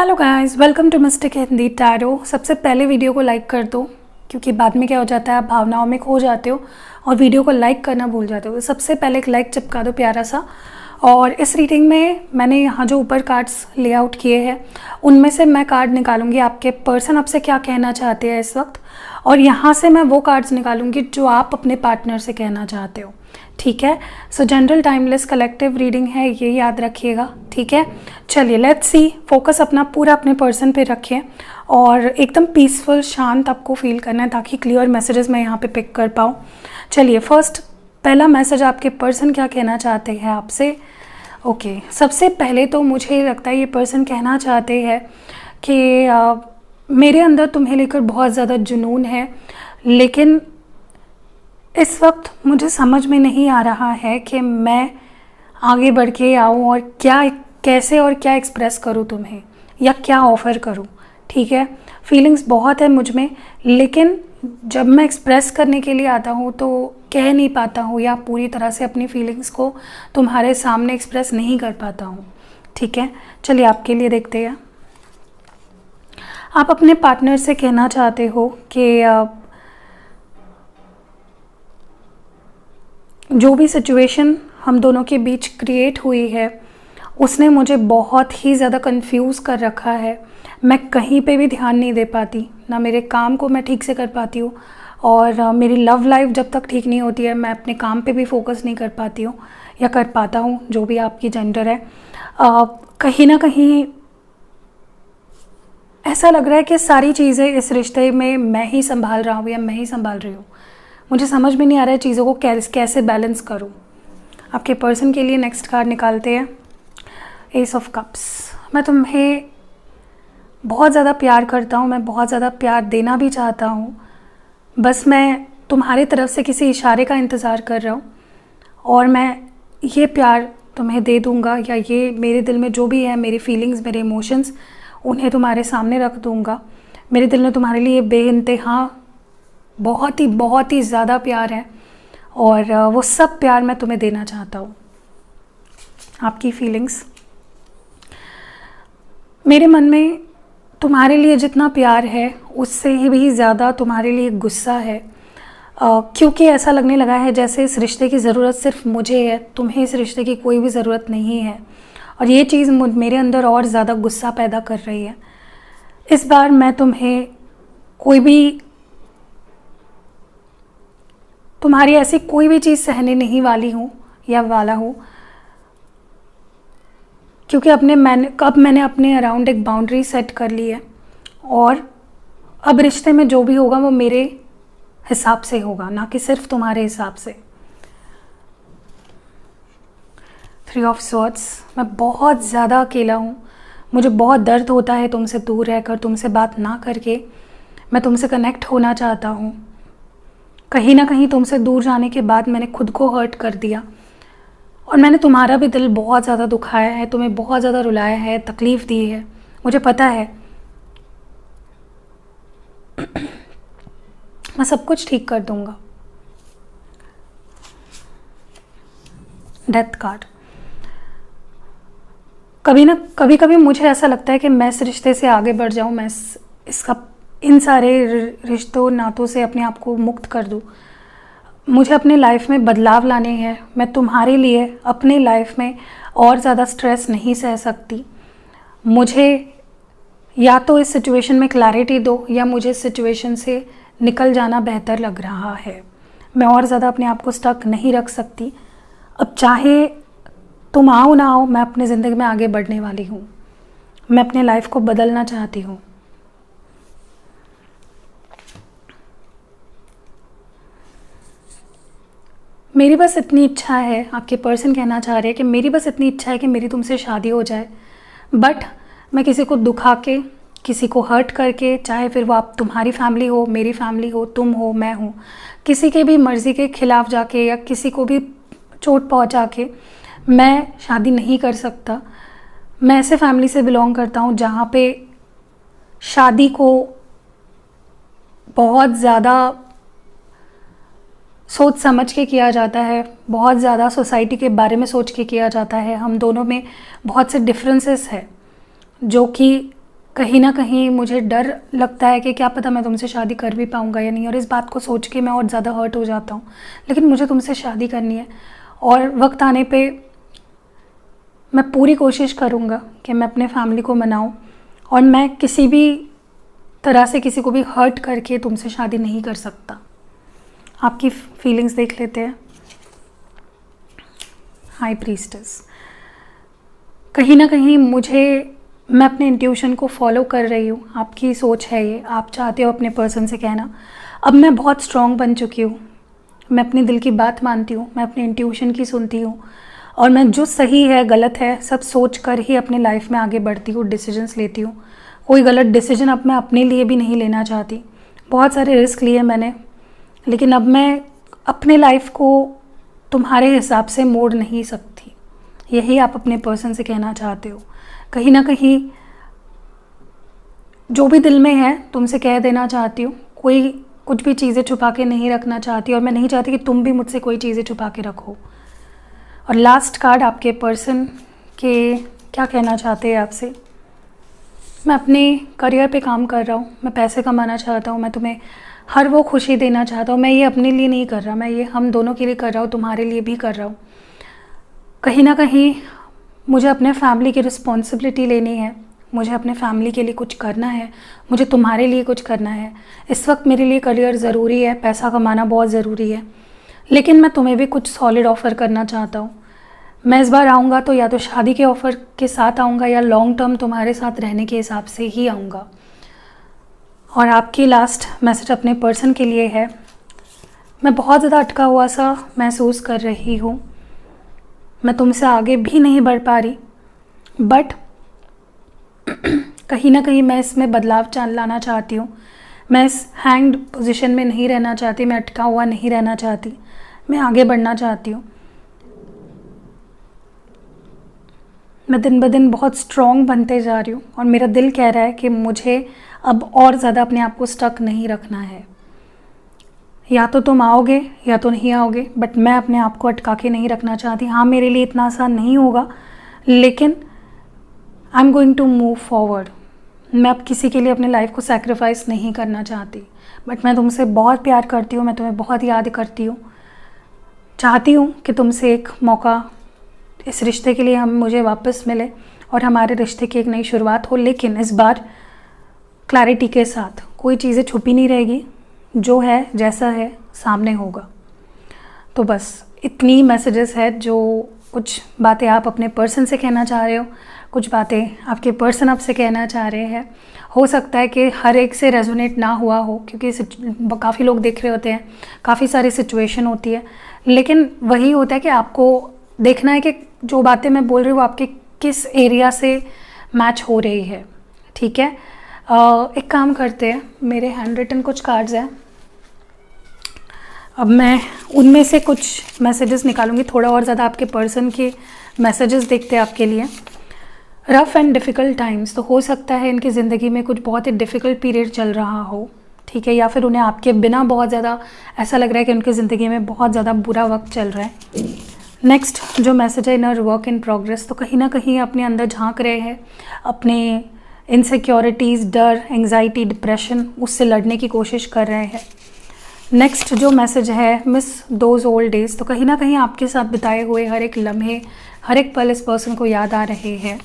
Hello guys, welcome to mystic Hindi tarot. सबसे पहले video को लाइक कर दो, क्योंकि बाद में क्या हो जाता है, आप भावनाओं में खो जाते हो और वीडियो को लाइक करना भूल जाते हो। तो सबसे पहले एक लाइक चिपका दो प्यारा सा। और इस रीडिंग में मैंने यहाँ जो ऊपर कार्ड्स लेआउट किए हैं उनमें से मैं कार्ड निकालूंगी आपके पर्सन आपसे क्या कहना चाहते हैं इस वक्त, और यहाँ से मैं वो कार्ड्स निकालूंगी जो आप अपने पार्टनर से कहना चाहते हो। ठीक है, सो जनरल टाइमलेस कलेक्टिव रीडिंग है, ये याद रखिएगा। ठीक है, चलिए लेट्स सी। फोकस अपना पूरा अपने पर्सन पे रखें और एकदम पीसफुल शांत आपको फील करना है ताकि क्लियर मैसेजेस मैं यहाँ पे पिक कर पाऊँ। चलिए, फर्स्ट पहला मैसेज आपके पर्सन क्या कहना चाहते हैं आपसे। ओके, सबसे पहले तो मुझे लगता है ये पर्सन कहना चाहते हैं कि मेरे अंदर तुम्हें लेकर बहुत ज़्यादा जुनून है, लेकिन इस वक्त मुझे समझ में नहीं आ रहा है कि मैं आगे बढ़ के आऊँ और क्या कैसे और क्या एक्सप्रेस करूँ तुम्हें, या क्या ऑफ़र करूँ। ठीक है, फीलिंग्स बहुत है मुझ में, लेकिन जब मैं एक्सप्रेस करने के लिए आता हूँ तो कह नहीं पाता हूँ या पूरी तरह से अपनी फीलिंग्स को तुम्हारे सामने एक्सप्रेस नहीं कर पाता हूँ। ठीक है, चलिए आपके लिए देखते हैं। आप अपने पार्टनर से कहना चाहते हो कि जो भी सिचुएशन हम दोनों के बीच क्रिएट हुई है उसने मुझे बहुत ही ज़्यादा कंफ्यूज कर रखा है। मैं कहीं पे भी ध्यान नहीं दे पाती, ना मेरे काम को मैं ठीक से कर पाती हूँ, और मेरी लव लाइफ जब तक ठीक नहीं होती है मैं अपने काम पे भी फोकस नहीं कर पाती हूँ या कर पाता हूँ, जो भी आपकी जेंडर है। कहीं ना कहीं ऐसा लग रहा है कि सारी चीज़ें इस रिश्ते में मैं ही संभाल रहा हूँ या मैं ही संभाल रही हूँ। मुझे समझ में नहीं आ रहा है चीज़ों को कैसे बैलेंस करूं। आपके पर्सन के लिए नेक्स्ट कार्ड निकालते हैं, एस ऑफ कप्स। मैं तुम्हें बहुत ज़्यादा प्यार करता हूं, मैं बहुत ज़्यादा प्यार देना भी चाहता हूं, बस मैं तुम्हारी तरफ से किसी इशारे का इंतज़ार कर रहा हूं और मैं ये प्यार तुम्हें दे दूंगा, या ये मेरे दिल में जो भी है, मेरी फीलिंग्स, मेरे इमोशंस, उन्हें तुम्हारे सामने रख दूंगा। मेरे दिल में तुम्हारे लिए बेइंतहा बहुत ही ज़्यादा प्यार है और वो सब प्यार मैं तुम्हें देना चाहता हूँ। आपकी फीलिंग्स, मेरे मन में तुम्हारे लिए जितना प्यार है उससे ही भी ज़्यादा तुम्हारे लिए गुस्सा है, क्योंकि ऐसा लगने लगा है जैसे इस रिश्ते की ज़रूरत सिर्फ मुझे है, तुम्हें इस रिश्ते की कोई भी ज़रूरत नहीं है, और ये चीज़ मेरे अंदर और ज़्यादा गुस्सा पैदा कर रही है। इस बार मैं तुम्हारी ऐसी कोई भी चीज़ सहने नहीं वाली हूँ या वाला हूँ, क्योंकि अब मैंने अपने अराउंड एक बाउंड्री सेट कर ली है, और अब रिश्ते में जो भी होगा वो मेरे हिसाब से होगा, ना कि सिर्फ तुम्हारे हिसाब से। 3 ऑफ स्वॉर्ड्स। मैं बहुत ज़्यादा अकेला हूँ, मुझे बहुत दर्द होता है तुमसे दूर रहकर, तुमसे बात ना करके। मैं तुमसे कनेक्ट होना चाहता हूँ। कहीं ना कहीं तुमसे दूर जाने के बाद मैंने खुद को हर्ट कर दिया, और मैंने तुम्हारा भी दिल बहुत ज़्यादा दुखाया है, तुम्हें बहुत ज़्यादा रुलाया है, तकलीफ़ दी है, मुझे पता है। मैं सब कुछ ठीक कर दूंगा। Death card. कभी मुझे ऐसा लगता है कि मैं इस रिश्ते से आगे बढ़ जाऊं, मैं इन सारे रिश्तों नातों से अपने आप को मुक्त कर दूं। मुझे अपने लाइफ में बदलाव लाने हैं। मैं तुम्हारे लिए अपने लाइफ में और ज़्यादा स्ट्रेस नहीं सह सकती। मुझे या तो इस सिचुएशन में क्लैरिटी दो, या मुझे इस सिचुएशन से निकल जाना बेहतर लग रहा है। मैं और ज़्यादा अपने आप को स्टक नहीं रख सकती। अब चाहे तुम आओ ना आओ, मैं अपनी ज़िंदगी में आगे बढ़ने वाली हूँ। मैं अपने लाइफ को बदलना चाहती हूँ। मेरी बस इतनी इच्छा है, आपके पर्सन कहना चाह रहे हैं कि मेरी बस इतनी इच्छा है कि मेरी तुमसे शादी हो जाए, बट मैं किसी को दुखा के, किसी को हर्ट करके, चाहे फिर वो आप तुम्हारी फैमिली हो, मेरी फैमिली हो, तुम हो, मैं हूँ, किसी के भी मर्ज़ी के खिलाफ जाके या किसी को भी चोट पहुँचा के मैं शादी नहीं कर सकता। मैं ऐसे फैमिली से बिलोंग करता हूँ जहाँ पे शादी को बहुत ज़्यादा सोच समझ के किया जाता है, बहुत ज़्यादा सोसाइटी के बारे में सोच के किया जाता है। हम दोनों में बहुत से डिफरेंसेस है जो कि कहीं ना कहीं मुझे डर लगता है कि क्या पता मैं तुमसे शादी कर भी पाऊँगा या नहीं, और इस बात को सोच के मैं और ज़्यादा हर्ट हो जाता हूँ। लेकिन मुझे तुमसे शादी करनी है और वक्त आने पे मैं पूरी कोशिश करूँगा कि मैं अपने फैमिली को मनाऊँ, और मैं किसी भी तरह से किसी को भी हर्ट करके तुमसे शादी नहीं कर सकता। आपकी फीलिंग्स देख लेते हैं। हाई प्रीस्टेस, कहीं ना कहीं मैं अपने इंट्यूशन को फॉलो कर रही हूँ। आपकी सोच है ये, आप चाहते हो अपने पर्सन से कहना अब मैं बहुत स्ट्रॉन्ग बन चुकी हूँ, मैं अपने दिल की बात मानती हूँ, मैं अपने इंट्यूशन की सुनती हूँ, और मैं जो सही है गलत है सब सोच कर ही अपने लाइफ में आगे बढ़ती हूँ, डिसीजंस लेती हूँ। कोई गलत डिसीजन अब मैं अपने लिए भी नहीं लेना चाहती। बहुत सारे रिस्क लिए मैंने, लेकिन अब मैं अपने लाइफ को तुम्हारे हिसाब से मोड़ नहीं सकती। यही आप अपने पर्सन से कहना चाहते हो। कहीं ना कहीं जो भी दिल में है तुमसे कह देना चाहती हूँ। कोई कुछ भी चीज़ें छुपा के नहीं रखना चाहती, और मैं नहीं चाहती कि तुम भी मुझसे कोई चीज़ें छुपा के रखो। और लास्ट कार्ड आपके पर्सन के क्या कहना चाहते हैं आपसे। मैं अपने करियर पे काम कर रहा हूँ, मैं पैसे कमाना चाहता हूँ, मैं तुम्हें हर वो खुशी देना चाहता हूँ। मैं ये अपने लिए नहीं कर रहा, मैं ये हम दोनों के लिए कर रहा हूँ, तुम्हारे लिए भी कर रहा हूँ। कहीं ना कहीं मुझे अपने फैमिली की रिस्पॉन्सिबिलिटी लेनी है, मुझे अपने फैमिली के लिए कुछ करना है, मुझे तुम्हारे लिए कुछ करना है। इस वक्त मेरे लिए करियर ज़रूरी है, पैसा कमाना बहुत ज़रूरी है, लेकिन मैं तुम्हें भी कुछ सॉलिड ऑफ़र करना चाहता हूँ। मैं इस बार आऊँगा तो या तो शादी के ऑफ़र के साथ आऊँगा या लॉन्ग टर्म तुम्हारे साथ रहने के हिसाब से ही आऊँगा। और आपकी लास्ट मैसेज अपने पर्सन के लिए है। मैं बहुत ज़्यादा अटका हुआ सा महसूस कर रही हूँ, मैं तुमसे आगे भी नहीं बढ़ पा रही, बट कहीं ना कहीं मैं इसमें बदलाव लाना चाहती हूँ। मैं इस हैंग्ड पोजीशन में नहीं रहना चाहती, मैं अटका हुआ नहीं रहना चाहती, मैं आगे बढ़ना चाहती हूँ। मैं दिन ब दिन बहुत स्ट्रॉन्ग बनते जा रही हूँ, और मेरा दिल कह रहा है कि मुझे अब और ज़्यादा अपने आप को स्टक नहीं रखना है। या तो तुम आओगे या तो नहीं आओगे, बट मैं अपने आप को अटका के नहीं रखना चाहती। हाँ, मेरे लिए इतना आसान नहीं होगा, लेकिन I am going to move forward. मैं अब किसी के लिए अपने लाइफ को सैक्रिफाइस नहीं करना चाहती, बट मैं तुमसे बहुत प्यार करती हूँ, मैं तुम्हें बहुत याद करती हूँ। चाहती हूँ कि तुमसे एक मौका इस रिश्ते के लिए मुझे वापस मिले और हमारे रिश्ते की एक नई शुरुआत हो, लेकिन इस बार क्लैरिटी के साथ। कोई चीज़ें छुपी नहीं रहेगी, जो है जैसा है सामने होगा। तो बस इतनी मैसेजेस है, जो कुछ बातें आप अपने पर्सन से कहना चाह रहे हो, कुछ बातें आपके पर्सन आपसे कहना चाह रहे हैं। हो सकता है कि हर एक से रेजोनेट ना हुआ हो, क्योंकि काफ़ी लोग देख रहे होते हैं, काफ़ी सारी सिचुएशन होती है, लेकिन वही होता है कि आपको देखना है कि जो बातें मैं बोल रही हूँ वो आपके किस एरिया से मैच हो रही है। ठीक है, एक काम करते हैं, मेरे हैंड रिटन कुछ कार्ड्स हैं, अब मैं उनमें से कुछ मैसेजेस निकालूंगी। थोड़ा और ज़्यादा आपके पर्सन के मैसेजेस देखते हैं आपके लिए। रफ़ एंड डिफ़िकल्ट टाइम्स, तो हो सकता है इनकी ज़िंदगी में कुछ बहुत ही डिफ़िकल्ट पीरियड चल रहा हो, ठीक है, या फिर उन्हें आपके बिना बहुत ज़्यादा ऐसा लग रहा है कि उनकी ज़िंदगी में बहुत ज़्यादा बुरा वक्त चल रहा है। नेक्स्ट जो मैसेज है, इनर वर्क इन प्रोग्रेस, तो कहीं ना कहीं अपने अंदर झांक रहे हैं, अपने इनसिक्योरिटीज़, डर, एंग्जाइटी, डिप्रेशन, उससे लड़ने की कोशिश कर रहे हैं। नेक्स्ट जो मैसेज है, मिस दोज ओल्ड डेज, तो कहीं ना कहीं आपके साथ बिताए हुए हर एक लम्हे, हर एक पल इस पर्सन को याद आ रहे हैं।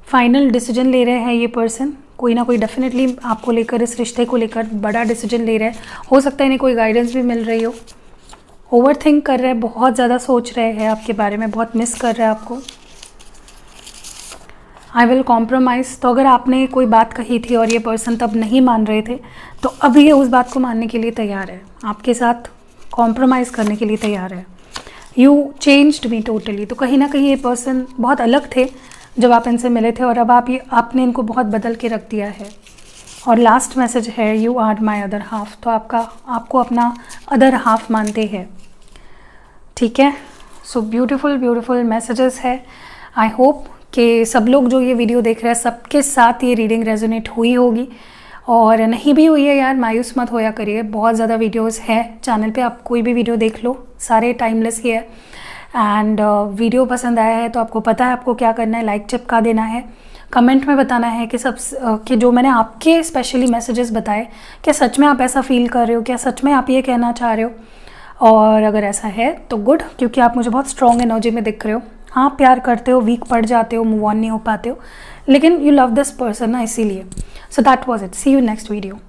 फाइनल डिसीजन ले रहे हैं ये पर्सन, कोई ना कोई डेफिनेटली आपको लेकर, इस रिश्ते को लेकर बड़ा डिसीजन ले रहे हैं। हो सकता है इन्हें कोई गाइडेंस भी मिल रही हो। ओवर थिंक कर रहे हैं, बहुत ज़्यादा सोच रहे हैं आपके बारे में, बहुत मिस कर रहे हैं आपको। आई विल कॉम्प्रोमाइज़, तो अगर आपने कोई बात कही थी और ये पर्सन तब नहीं मान रहे थे, तो अब ये उस बात को मानने के लिए तैयार है, आपके साथ कॉम्प्रोमाइज़ करने के लिए तैयार है। यू चेंज्ड मी टोटली, तो कहीं ना कहीं ये पर्सन बहुत अलग थे जब आप इनसे मिले थे, और अब आपने इनको बहुत बदल के रख दिया है। और लास्ट मैसेज है, you are my other half, तो आपको अपना अदर हाफ मानते हैं। ठीक है, सो ब्यूटीफुल ब्यूटीफुल मैसेजेस है। आई होप कि सब लोग जो ये वीडियो देख रहे हैं, सबके साथ ये रीडिंग रेजोनेट हुई होगी, और नहीं भी हुई है यार, मायूस मत होया करिए। बहुत ज़्यादा वीडियोस हैं चैनल पे, आप कोई भी वीडियो देख लो, सारे टाइमलेस ही है। एंड वीडियो पसंद आया है तो आपको पता है आपको क्या करना है, लाइक चिपका देना है, कमेंट में बताना है कि कि जो मैंने आपके स्पेशली मैसेजेस बताए, क्या सच में आप ऐसा फील कर रहे हो, क्या सच में आप ये कहना चाह रहे हो। और अगर ऐसा है तो गुड, क्योंकि आप मुझे बहुत स्ट्रॉन्ग एनर्जी में दिख रहे हो। हाँ, प्यार करते हो, वीक पड़ जाते हो, मूव ऑन नहीं हो पाते हो, लेकिन यू लव दिस पर्सन ना, इसीलिए। So that was it. See you next video.